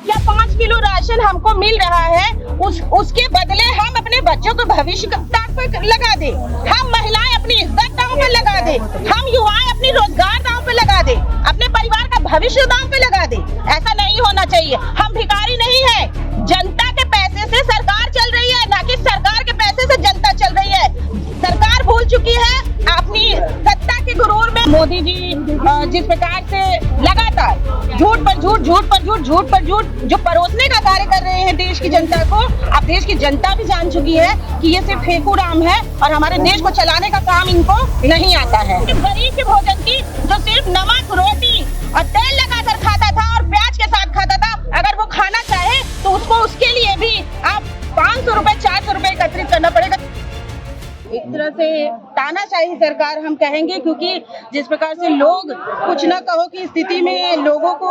क्या 5 kilo ration हमको मिल रहा है, उसके बदले हम अपने बच्चों को भविष्य दांव पर लगा दे, हम महिलाएं अपनी इज्जत दांव पर लगा दे, हम युवाएं अपनी रोजगार दांव पर लगा दे, अपने परिवार का भविष्य दांव पे लगा दे। ऐसा नहीं होना चाहिए। हम भिखारी नहीं है, जनता के पैसे से सरकार चल रही है, ना कि सरकार के पैसे से जनता चल रही है। सरकार भूल चुकी है अपनी सत्ता के गुरूर में। मोदी जी जिस प्रकार से लगातार झूठ पर झूठ, झूठ पर झूठ, झूठ पर झूठ जो परोसने का कार्य कर रहे हैं देश की जनता को, अब देश की जनता भी जान चुकी है कि ये सिर्फ फेकू राम है और हमारे देश को चलाने का काम इनको नहीं आता है। गरीब के भोजन की जो सिर्फ नमक, रोटी और तेल लगाकर खाता था और प्याज के साथ खाता था, अगर वो खाना चाहे तो उसको उसके लिए भी आप 500 रुपए 400 रुपए एकत्रित करना पड़ेगा। एक तरह से तानाशाही सरकार हम कहेंगे, क्योंकि जिस प्रकार से लोग कुछ न कहो की स्थिति में लोगों को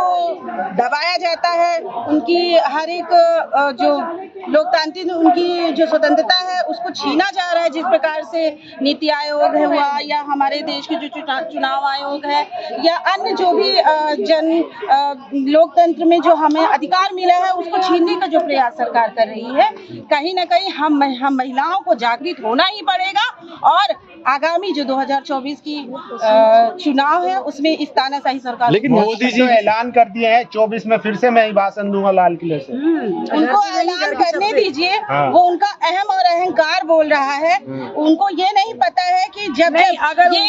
दबाया जाता है, उनकी हर एक जो लोकतांत्रिक उनकी जो स्वतंत्रता है उसको छीना जा रहा है। जिस प्रकार से नीति आयोग हुआ या हमारे देश के जो चुनाव आयोग है या अन्य जो भी लोकतंत्र में जो हमें अधिकार मिला है उसको छीनने का जो प्रयास सरकार कर रही है, कहीं न कहीं हम महिलाओं को जागृत होना ही पड़ेगा और आगामी जो 2024 की चुनाव है उसमें इस तानाशाही सरकार। लेकिन मोदी जी ऐलान कर दिए हैं 24 में फिर से मैं ही भाषण दूंगा लाल किले से। उनको ऐलान करने दीजिए। हाँ। वो उनका अहम और अहंकार बोल रहा है। उनको ये नहीं पता है कि जब अगर ये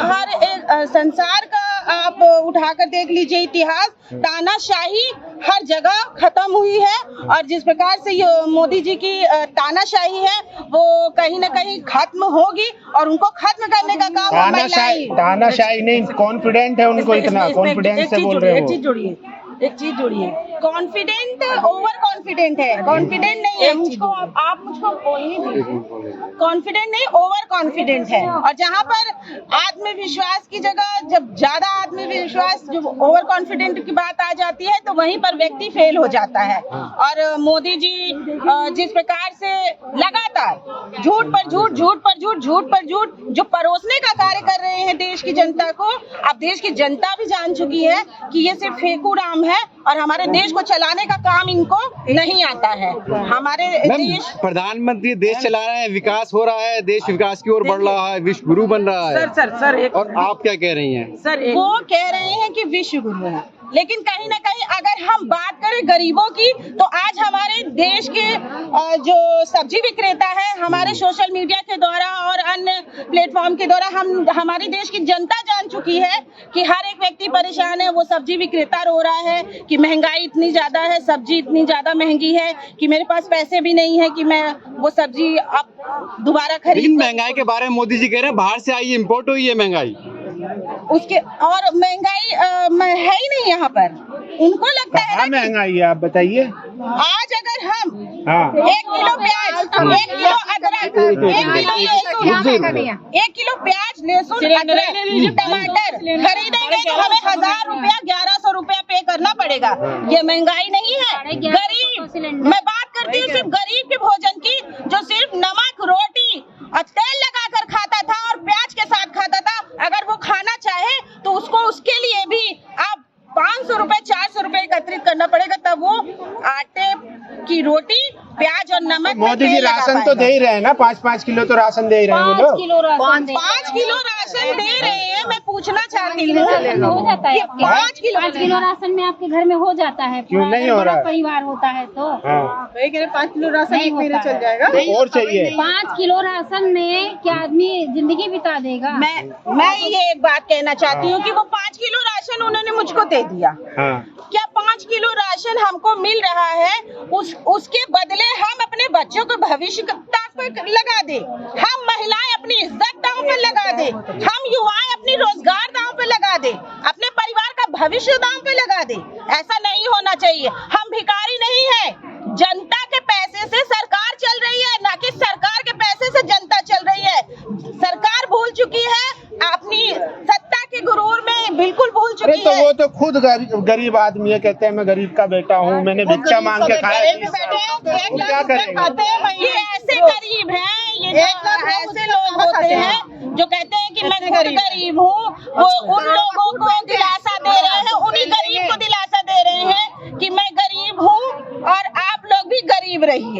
हर एक संसार का आप उठाकर देख लीजिए इतिहास, तानाशाही हर जगह खत्म हुई है और जिस प्रकार से ये मोदी जी की तानाशाही है वो कहीं न कहीं खत्म होगी और उनको खत्म करने का काम तानाशाही नहीं, कॉन्फिडेंट है उनको, इतना कॉन्फिडेंस से बोल रहे हो। एक चीज जोड़िए, कॉन्फिडेंट ओवर कॉन्फिडेंट है, कॉन्फिडेंट नहीं है। मुझको आप मुझको बोलने दीजिए। कॉन्फिडेंट नहीं, ओवर कॉन्फिडेंट है। और जहाँ पर आत्मविश्वास की जगह जब ज्यादा आत्मविश्वास जो ओवर कॉन्फिडेंट की बात आ जाती है तो वहीं पर व्यक्ति फेल हो जाता है। और मोदी जी जिस प्रकार से लगातार झूठ पर झूठ, झूठ पर झूठ, झूठ पर झूठ जो परोसने का कार्य कर रहे हैं देश की जनता को, अब देश की जनता भी जान चुकी है कि ये सिर्फ फेकू राम है और हमारे देश को चलाने का काम इनको नहीं आता है। हमारे देश प्रधानमंत्री देश चला रहे हैं, विकास हो रहा है, देश विकास की ओर बढ़ रहा है, विश्व गुरु बन रहा है। सर और आप क्या कह रही हैं? सर वो कह रहे हैं कि विश्व गुरु है, लेकिन कहीं ना कहीं अगर हम बात करें गरीबों की तो आज हमारे देश के जो सब्जी विक्रेता है, हमारे सोशल मीडिया के द्वारा और अन्य प्लेटफॉर्म के द्वारा हमारी देश की जनता जान चुकी है कि हर एक व्यक्ति परेशान है। वो सब्जी विक्रेता रो रहा है कि महंगाई इतनी ज्यादा है, सब्जी इतनी ज्यादा महंगी है कि मेरे पास पैसे भी नहीं है कि मैं वो सब्जी अब दोबारा खरीद। लेकिन महंगाई के बारे में मोदी जी कह रहे हैं बाहर से आई, इम्पोर्ट हुई है महंगाई। उसके और महंगाई है ही नहीं यहाँ पर। उनको लगता है महंगाई है, आप बताइए। आज अगर हम 1 किलो प्याज, 1 किलो अदरक, 1 किलो प्याज, लहसुन, अदरक, टमाटर खरीदेंगे तो हमें 1000 रुपया 1100 रुपया पे करना पड़ेगा। ये महंगाई नहीं है। गरीब, मैं बात करती हूँ सिर्फ गरीब के भोजन की जो सिर्फ नमक, रोटी और तेल लगाकर खाता था और प्याज के साथ खाता था, अगर वो खाना चाहे तो उसको उसके लिए भी आप 500 रुपए 400 रुपए एकत्रित करना पड़ेगा, तब वो आटे की रोटी, प्याज और नमक। मोदी जी राशन तो दे ही रहे हैं ना, 5-5 किलो तो राशन दे ही रहे हैं वो लोग। 5 किलो राशन दे रहे हैं। मैं पूछना चाहती हूँ, हो जाता है 5 किलो राशन में आपके घर में हो जाता है? क्यों नहीं हो रहा है? परिवार होता है तो 5 किलो राशन एक महीने चल जाएगा और चाहिए। 5 किलो राशन में क्या आदमी जिंदगी बिता देगा? मैं ये एक बात कहना चाहती हूँ कि वो 5 किलो राशन उन्होंने मुझको दे दिया। क्या 5 किलो राशन हमको मिल रहा है, उसके बदले हम अपने बच्चों को भविष्य दांव पर लगा दे, हम महिलाएं अपनी इज्जत दांव पर लगा दे, हम युवाएं अपनी रोजगार दांव पर लगा दे, अपने परिवार का भविष्य दांव पर लगा दे। ऐसा नहीं होना चाहिए। हम भिखारी नहीं है, जनता के पैसे से सरकार चल रही है, ना कि सरकार के पैसे से जनता चल रही है। सरकार भूल चुकी है अपनी सत्ता के गुरूर में, बिल्कुल भूल चुकी है। तो वो तो खुद गरीब आदमी है, कहते हैं मैं गरीब का बेटा हूँ, मैंने भिक्षा मांग के खाया। क्या करेंगे? ये ऐसे गरीब हैं, ये ऐसे लोग होते हैं जो कहते हैं कि मैं गरीब हूँ, वो उन लोगों को दिलासा दे रहे हैं, उन्हीं गरीब को दिलासा दे रहे हैं कि मैं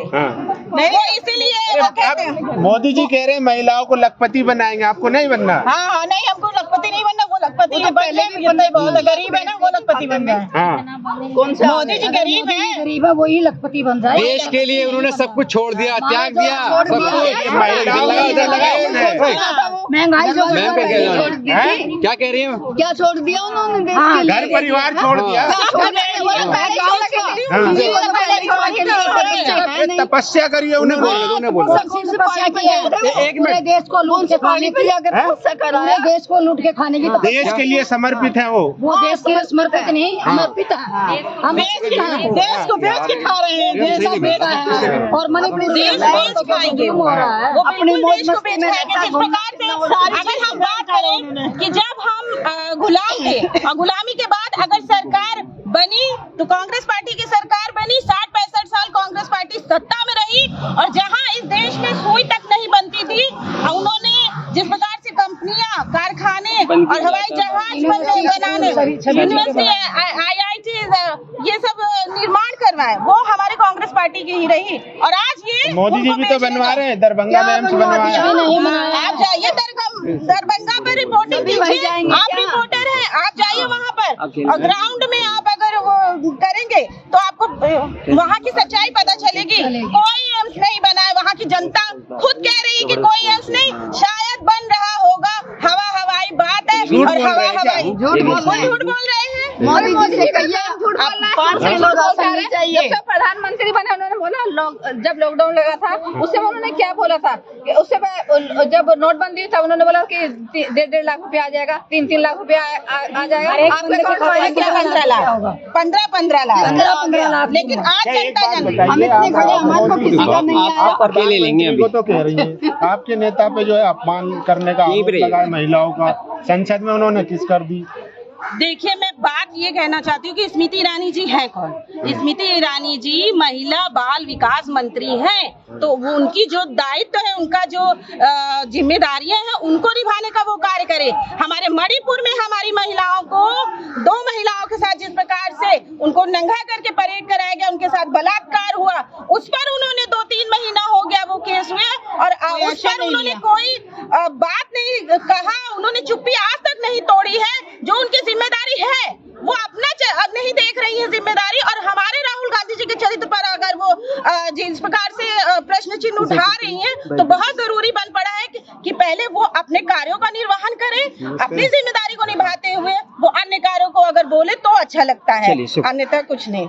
करेंगे। हाँ। वो इसीलिए वो कहते हैं। अब मोदी जी कह रहे हैं महिलाओं को लखपति बनाएंगे, आपको नहीं बनना? हाँ, नहीं हमको लखपति नहीं बनना, वो लखपति पहले बहुत गरीब है ना, वो लखपति बन जाए। हाँ। मोदी जी गरीब है, गरीब है वही लखपति बन जाए। देश के लिए उन्होंने सब कुछ छोड़ दिया, त्याग दिया सब कुछ। महंगाई जो मैम क्या कह रही है? क्या छोड़ दिया उन्होंने देश के लिए? घर परिवार छोड़ दिया। तपस्या करिए, उन्हें बोलो। तपस्या की है, पूरे देश को लूट के खाने की, पूरे देश को लूट के खाने की देश के लिए समर्पित है वो देश के लिए समर्पित नहीं, समर्पित है। हम देश को बेच के खा रहे हैं, देश को बेच है और मणिपुर देश बेच खाएंगे, हो रहा है वो अपनी देश को बेच खाएंगे। जिस प्रकार से अगर हम बात करें कि जब हम गुलाम थे और गुलामी के बाद अगर सरकार बनी तो कांग्रेस पार्टी की सरकार बनी, 60-65 साल कांग्रेस पार्टी सत्ता में रही और जहां इस देश में सुई तक नहीं बनती थी, उन्होंने जिस प्रकार से कंपनियां, कारखाने और हवाई जहाज बनाने, यूनिवर्सिटी, IIT ये सब निर्माण करवाए, वो हमारे कांग्रेस पार्टी की ही रही। और आज ये मोदी जी भी तो बनवा रहे हैं, दरभंगा में एम्स बनवाया। आप जाइए दरभंगा पर रिपोर्टिंग कीजिए, आप रिपोर्टर हैं, आप जाइए वहाँ पर और ग्राउंड में आप अगर वो करेंगे तो आपको वहाँ की सच्चाई पता चलेगी। कोई एम्स नहीं बना है, वहाँ की जनता खुद कह रही है कि कोई एम्स नहीं, शायद बन रहा होगा, हवाई बात है और हवाई झूठ बोल रहे हैं। मोदी जी से कहिए जब से प्रधानमंत्री बने उन्होंने बोला जब लॉकडाउन लगा था उससे उन्होंने क्या बोला था कि उससे जब नोटबंदी था उन्होंने बोला कि 1.5 लाख रुपया आ जाएगा, 3-3 लाख रुपया आ जाएगा। 15 लाख, लेकिन आज जनता हम इतने खड़े, हमारे को किसी का नहीं आया। आप अकेले लेंगे अभी। तो कह रही है आपके नेता पे जो है अपमान करने का आरोप लगा है महिलाओं का, संसद में उन्होंने किस कर दी। देखिए, मैं बात ये कहना चाहती हूँ कि स्मृति ईरानी जी हैं कौन? स्मृति ईरानी जी महिला बाल विकास मंत्री हैं, तो वो उनकी जो दायित्व है, उनका जो जिम्मेदारियां हैं, उनको निभाने का वो कार्य करे। हमारे मणिपुर में हमारी महिलाओं को, 2 महिलाओं के साथ जिस प्रकार से उनको नंगा करके परेड कराया गया, उनके साथ बलात्कार हुआ, उस पर उन्होंने 2-3 महीना हो गया वो केस हुए और उस पर उन्होंने कोई बात नहीं कहा, उन्होंने चुप्पी आज तक नहीं तोड़ी है। जो उनकी जिम्मेदारी है वो अपना नहीं देख रही है जिम्मेदारी, और हमारे राहुल गांधी जी के चरित्र पर अगर वो जिस प्रकार से प्रश्न चिन्ह उठा रही हैं, तो बहुत जरूरी बन पड़ा है कि पहले वो अपने कार्यों का निर्वहन करें, अपनी जिम्मेदारी को निभाते हुए वो अन्य कार्यों को अगर बोले तो अच्छा लगता है, अन्यथा कुछ नहीं।